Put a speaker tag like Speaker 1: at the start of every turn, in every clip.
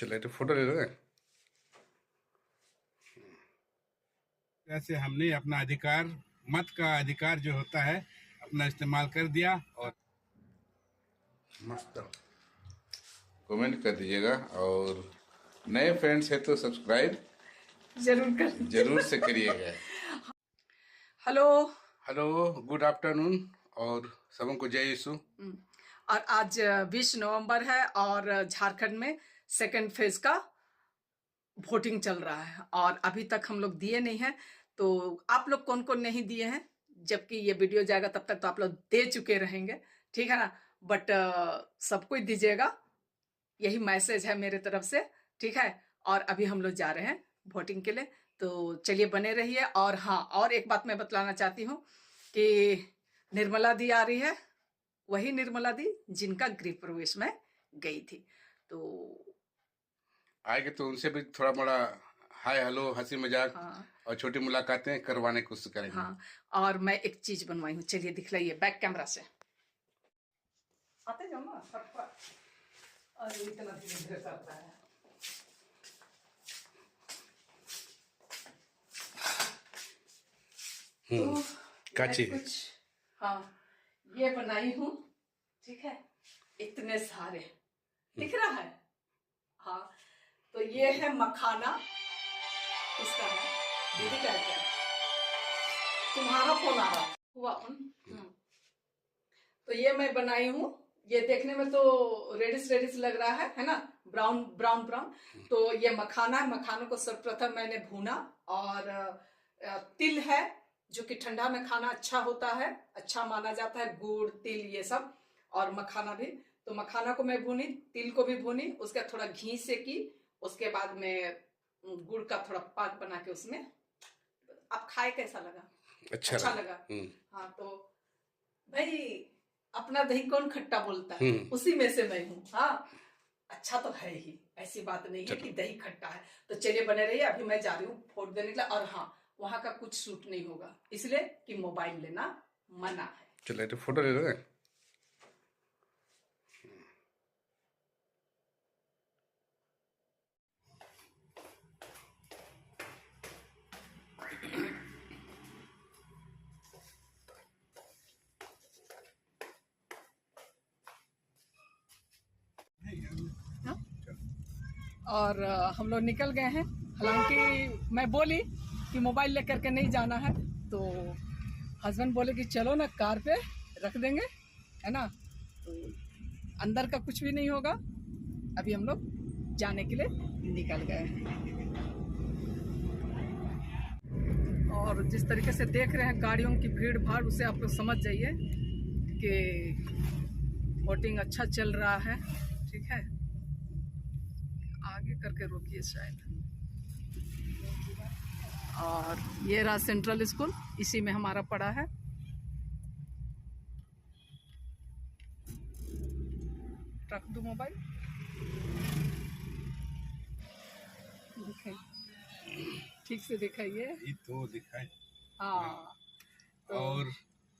Speaker 1: चलो एक फोटो ले लो।
Speaker 2: ऐसे हमने अपना अधिकार, मत का अधिकार जो होता है, अपना इस्तेमाल कर दिया। और
Speaker 1: मस्त कमेंट कर दीजिएगा और नए फ्रेंड्स है तो सब्सक्राइब जरूर से करिएगा।
Speaker 3: हेलो
Speaker 1: हेलो, गुड आफ्टरनून और सबको जय यीशु।
Speaker 3: और आज 20 नवंबर है और झारखंड में सेकंड फेज का वोटिंग चल रहा है और अभी तक हम लोग दिए नहीं हैं। तो आप लोग कौन कौन नहीं दिए हैं, जबकि ये वीडियो जाएगा तब तक तो आप लोग दे चुके रहेंगे, ठीक है ना। बट सबको दीजिएगा, यही मैसेज है मेरे तरफ से, ठीक है। और अभी हम लोग जा रहे हैं वोटिंग के लिए, तो चलिए बने रहिए। और हाँ, और एक बात मैं बतलाना चाहती हूँ कि निर्मला दी आ रही है, वही निर्मला दी जिनका गृह प्रवेश में गई थी। तो
Speaker 1: आएंगे तो उनसे भी थोड़ा बड़ा हाय हेलो हंसी मजाक और छोटी मुलाकातें करवाने की कोशिश करेंगे।
Speaker 3: हाँ, और मैं एक चीज बनवाई हूँ, चलिए दिखलाइए बैक कैमरा से। आते जाओ ना फटफट, और इतना धीरे धीरे करता है। तो
Speaker 1: काची
Speaker 3: कुछ हाँ ये बनाई हूँ, ठीक है। इतने सारे दिख रहा है। हाँ, तो ये है मखाना, इसका है दीदी का है। तुम्हारा फोन आ रहा हुआ। तो ये मैं बनाई हूँ, ये देखने में तो रेडिश रेडिश लग रहा है ना, ब्राउन ब्राउन ब्राउन। तो ये मखाना है, मखानों को सर्वप्रथम मैंने भूना, और तिल है जो कि ठंडा में खाना अच्छा होता है, अच्छा माना जाता है, गुड़ तिल ये सब, और मखाना भी। तो मखाना को मैं भूनी, तिल को भी भूनी, उसका थोड़ा घी से की, उसके बाद में गुड़ का थोड़ा पाक बना के उसमें। आप खाए कैसा लगा? अच्छा लगा। हाँ, तो भाई अपना दही कौन खट्टा बोलता है, उसी में से मैं हूँ। हाँ, अच्छा तो है ही, ऐसी बात नहीं है कि दही खट्टा है। तो चलिए बने रहिए, अभी मैं जा रही हूँ वोट देने के लिए। और हाँ, वहां का कुछ शूट नहीं होगा, इसलिए कि मोबाइल लेना मना है।
Speaker 1: चलो एक फोटो ले लो।
Speaker 3: और हम लोग निकल गए हैं। हालांकि मैं बोली कि मोबाइल लेकर के नहीं जाना है, तो हस्बैंड बोले कि चलो ना कार पे रख देंगे, है ना। तो अंदर का कुछ भी नहीं होगा, अभी हम लोग जाने के लिए निकल गए हैं। और जिस तरीके से देख रहे हैं गाड़ियों की भीड़ भाड़, उससे आप लोग समझ जाइए कि वोटिंग अच्छा चल रहा है, ठीक है। आगे करके रोकिए शायद। और ये रहा सेंट्रल स्कूल, इसी में हमारा पड़ा है। रख दो मोबाइल, ठीक से दिखाइए।
Speaker 2: तो दिखाए।
Speaker 3: हाँ, तो
Speaker 2: और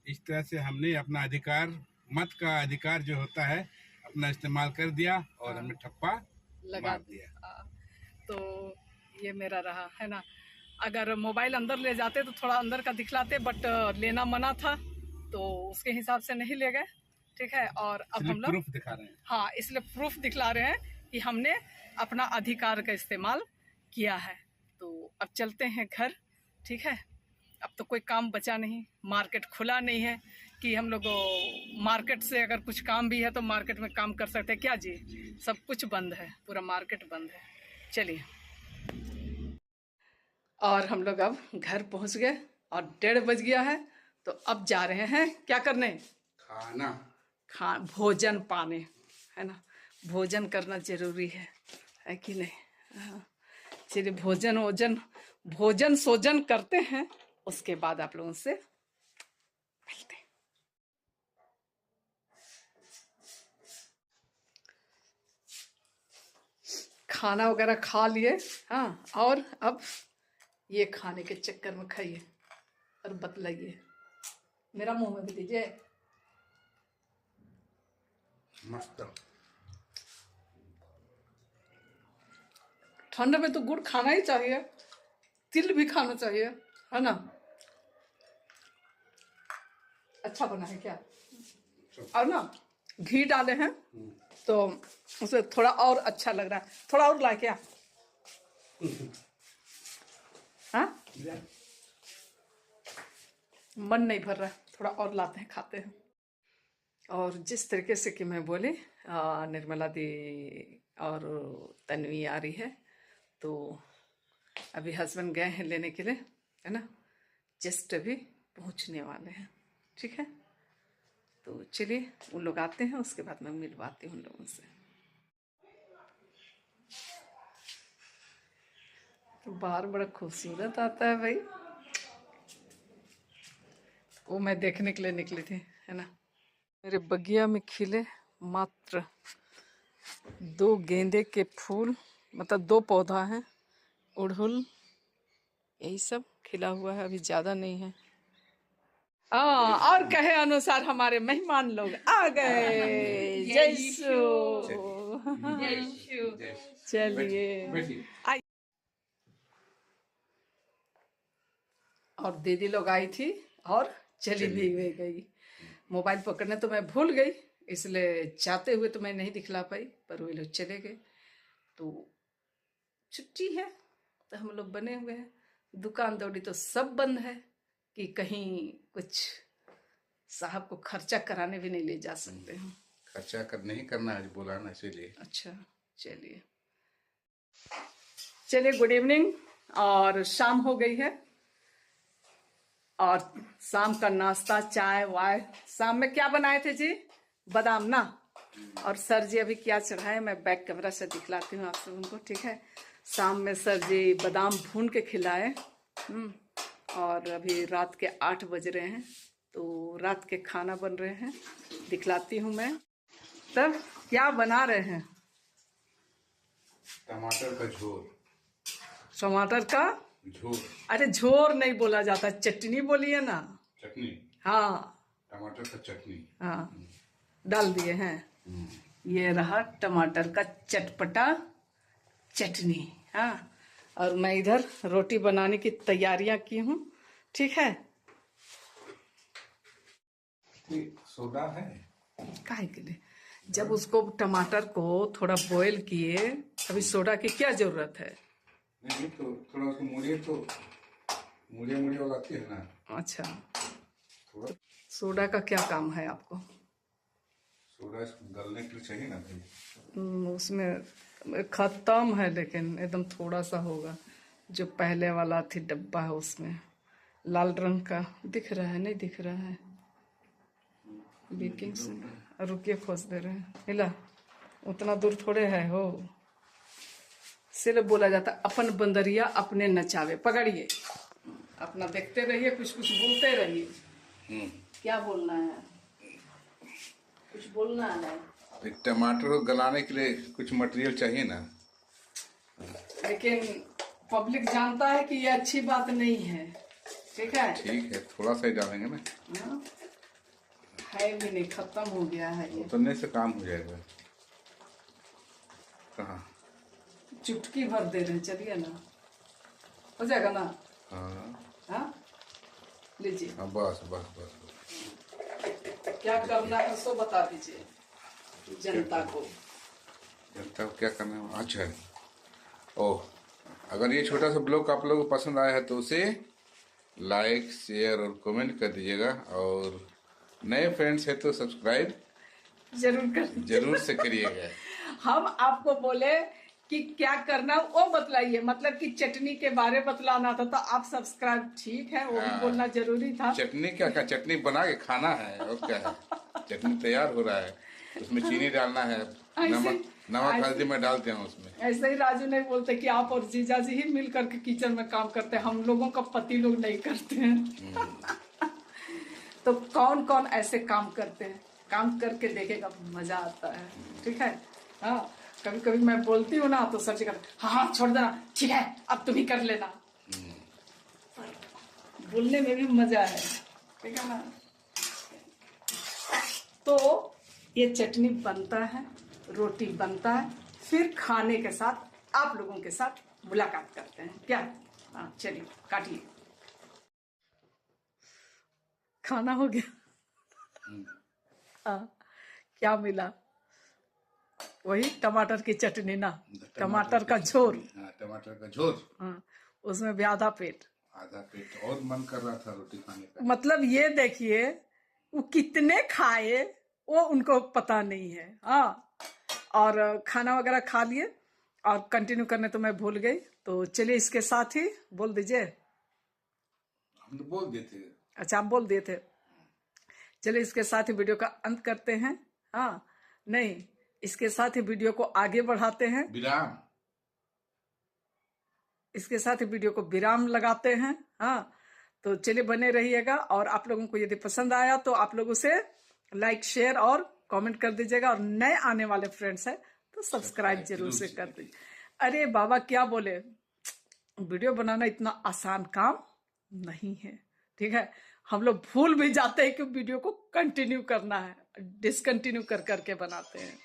Speaker 2: इस तरह से हमने अपना अधिकार, मत का अधिकार जो होता है, अपना इस्तेमाल कर दिया और हमें ठप्पा
Speaker 3: लगा दिया। तो ये मेरा रहा, है ना। अगर मोबाइल अंदर ले जाते तो थोड़ा अंदर का दिखलाते, बट लेना मना था, तो उसके हिसाब से नहीं ले गए, ठीक है। और अब हम लोग
Speaker 2: प्रूफ दिखा रहे हैं।
Speaker 3: हाँ, इसलिए प्रूफ दिखला रहे हैं कि हमने अपना अधिकार का इस्तेमाल किया है। तो अब चलते हैं घर, ठीक है। अब तो कोई काम बचा नहीं, मार्केट खुला नहीं है कि हम लोग मार्केट से अगर कुछ काम भी है तो मार्केट में काम कर सकते हैं क्या जी? सब कुछ बंद है, पूरा मार्केट बंद है। चलिए, और हम लोग अब घर पहुंच गए और 1:30 बज गया है। तो अब जा रहे हैं क्या करने? भोजन पाने, है ना। भोजन करना जरूरी है कि नहीं? हाँ, चलिए भोजन सोजन करते हैं, उसके बाद आप लोगों से मिलते हैं। खाना वगैरह खा लिए, हाँ। और अब ये खाने के चक्कर में खाइए और बतलाइए, मेरा मुंह में भी दीजिए।
Speaker 1: मस्त
Speaker 3: ठंड में तो गुड़ खाना ही चाहिए, तिल भी खाना चाहिए, है ना। अच्छा बना है क्या? और ना घी डाले हैं तो उसे थोड़ा और अच्छा लग रहा है। थोड़ा और ला क्या? हाँ, मन नहीं भर रहा है, थोड़ा और लाते हैं, खाते हैं। और जिस तरीके से कि मैं बोली, निर्मला दी और तन्वी आ रही है, तो अभी हस्बैंड गए हैं लेने के लिए, है ना। जस्ट अभी पहुंचने वाले हैं, ठीक है। तो चलिए उन लोग आते हैं, उसके बाद मैं मिलवाती हूँ उन लोगों से। तो बाहर बड़ा खूबसूरत आता है भाई, वो मैं देखने के लिए निकली थी, है ना। मेरे बगिया में खिले मात्र 2 गेंदे के फूल, मतलब 2 पौधा है, उड़हुल, यही सब खिला हुआ है, अभी ज़्यादा नहीं है। और कहे अनुसार हमारे मेहमान लोग आ गए। जय शो, चलिए। और दीदी लोग आई थी और चली भी गई। मोबाइल पकड़ने तो मैं भूल गई, इसलिए चाहते हुए तो मैं नहीं दिखला पाई, पर वे लोग चले गए। तो छुट्टी है तो हम लोग बने हुए हैं। दुकान दौड़ी तो सब बंद है कि कहीं कुछ साहब को खर्चा कराने भी नहीं ले जा सकते हैं।
Speaker 1: खर्चा कर नहीं करना है, बोला ना, इसीलिए।
Speaker 3: अच्छा, चलिए चलिए, गुड इवनिंग। और शाम हो गई है और शाम का नाश्ता, चाय वाय। शाम में क्या बनाए थे जी? बादाम ना। और सर जी अभी क्या चढ़ाए, मैं बैक कैमरा से दिखलाती हूँ आप सब उनको, ठीक है। शाम में सर जी बादाम भून के खिलाए। और अभी रात के 8 बज रहे हैं, तो रात के खाना बन रहे हैं, दिखलाती हूँ मैं। तब क्या बना रहे हैं?
Speaker 1: टमाटर का झोल।
Speaker 3: टमाटर का
Speaker 1: झोल?
Speaker 3: अरे झोर नहीं बोला जाता, चटनी बोलिए ना।
Speaker 1: चटनी?
Speaker 3: हाँ,
Speaker 1: टमाटर का चटनी।
Speaker 3: हाँ, डाल दिए हैं। ये रहा टमाटर का चटपटा चटनी। हाँ, और मैं इधर रोटी बनाने की तैयारियां की हूँ, ठीक है।
Speaker 1: सोडा है
Speaker 3: काहे के लिए? जब उसको टमाटर को थोड़ा बॉईल किए, अभी सोडा की क्या जरूरत है?
Speaker 1: नहीं तो थोड़ा उसको मुड़िए, तो मुड़िए वाला आती है ना।
Speaker 3: अच्छा,
Speaker 1: थोड़ा
Speaker 3: सोडा का क्या काम है आपको?
Speaker 1: सोडा इसको गलने के लिए चाहिए ना भाई।
Speaker 3: उसमें खत्म है, लेकिन एकदम थोड़ा सा होगा। जो पहले वाला थी डब्बा है उसमें लाल रंग का दिख रहा है, नहीं दिख रहा है? बेकिंग सोडा, रुकिए खोज दे रहे हैं। हिला, उतना दूर थोड़े है हो। सिर्फ बोला जाता अपन बंदरिया अपने नचावे। पकड़िए, अपना देखते रहिए, कुछ कुछ बोलते रहिए। क्या बोलना है? कुछ बोलना है।
Speaker 1: टमाटर को गलाने के लिए कुछ मटेरियल चाहिए ना।
Speaker 3: लेकिन पब्लिक जानता है कि ये अच्छी बात नहीं है, ठीक है।
Speaker 1: ठीक है, थोड़ा सा ही डालेंगे ना।
Speaker 3: हाँ? है भी नहीं, खत्म हो गया है ये।
Speaker 1: उतरने से काम हो जाएगा। कहाँ?
Speaker 3: चुटकी भर दे रहे, चलिए ना, हो जाएगा ना।
Speaker 1: हाँ
Speaker 3: हाँ, लीजिए।
Speaker 1: हाँ, बस बस बस।
Speaker 3: क्या करना है सो बता दीजिए जनता को।
Speaker 1: जनता को क्या करना है? अच्छा, ओह, अगर ये छोटा सा ब्लॉग आप लोगों को पसंद आया है तो उसे लाइक, शेयर और कमेंट कर दीजिएगा। और नए फ्रेंड्स है तो सब्सक्राइब जरूर से करिएगा।
Speaker 3: हम आपको बोले कि क्या करना वो बतलाइए, मतलब कि चटनी के बारे बतलाना था तो आप सब्सक्राइब, ठीक है, वो भी बोलना जरूरी था।
Speaker 1: चटनी क्या चटनी बना के खाना है, और क्या है। चटनी तैयार हो रहा है, उसमें चीनी डालना है, नमक हल्दी में डालते हैं उसमें।
Speaker 3: ऐसे ही राजू नहीं बोलते कि आप और जीजा जी ही मिल करके किचन में काम करते हैं, हम लोगों का पति लोग नहीं करते हैं। तो कौन कौन ऐसे काम करते हैं, काम करके देखेगा, मजा आता है, ठीक है। हाँ, कभी कभी मैं बोलती हूँ ना तो सर जी कहते हाँ हाँ छोड़ देना, ठीक है अब तुम ही कर लेना। बोलने में भी मजा है, ठीक है ना। तो ये चटनी बनता है, रोटी बनता है, फिर खाने के साथ आप लोगों के साथ मुलाकात करते हैं क्या। हाँ चलिए काटिए। खाना हो गया। हाँ, क्या मिला? वही टमाटर की चटनी ना, टमाटर का झोर।
Speaker 1: हाँ, टमाटर का झोर।
Speaker 3: हाँ, उसमें भी आधा पेट।
Speaker 1: आधा पेट और मन कर रहा था रोटी खाने का।
Speaker 3: मतलब ये देखिए वो कितने खाए वो उनको पता नहीं है। हाँ, और खाना वगैरह खा लिए और कंटिन्यू करने तो मैं भूल गई। तो चलिए इसके साथ ही बोल दीजिए।
Speaker 1: हम तो बोल दिए थे।
Speaker 3: अच्छा, आप बोल दिए थे। चलिए इसके साथ ही वीडियो का अंत करते हैं। हाँ नहीं, इसके साथ ही वीडियो को आगे बढ़ाते हैं।
Speaker 1: विराम।
Speaker 3: इसके साथ ही वीडियो को विराम लगाते हैं। हाँ, तो चलिए बने रहिएगा। और आप लोगों को यदि पसंद आया तो आप लोगों से लाइक शेयर और कमेंट कर दीजिएगा। और नए आने वाले फ्रेंड्स हैं तो सब्सक्राइब जरूर से कर दीजिए। अरे बाबा क्या बोले, वीडियो बनाना इतना आसान काम नहीं है। ठीक है, हम लोग भूल भी जाते हैं कि वीडियो को कंटिन्यू करना है, डिसकंटिन्यू कर करके बनाते हैं।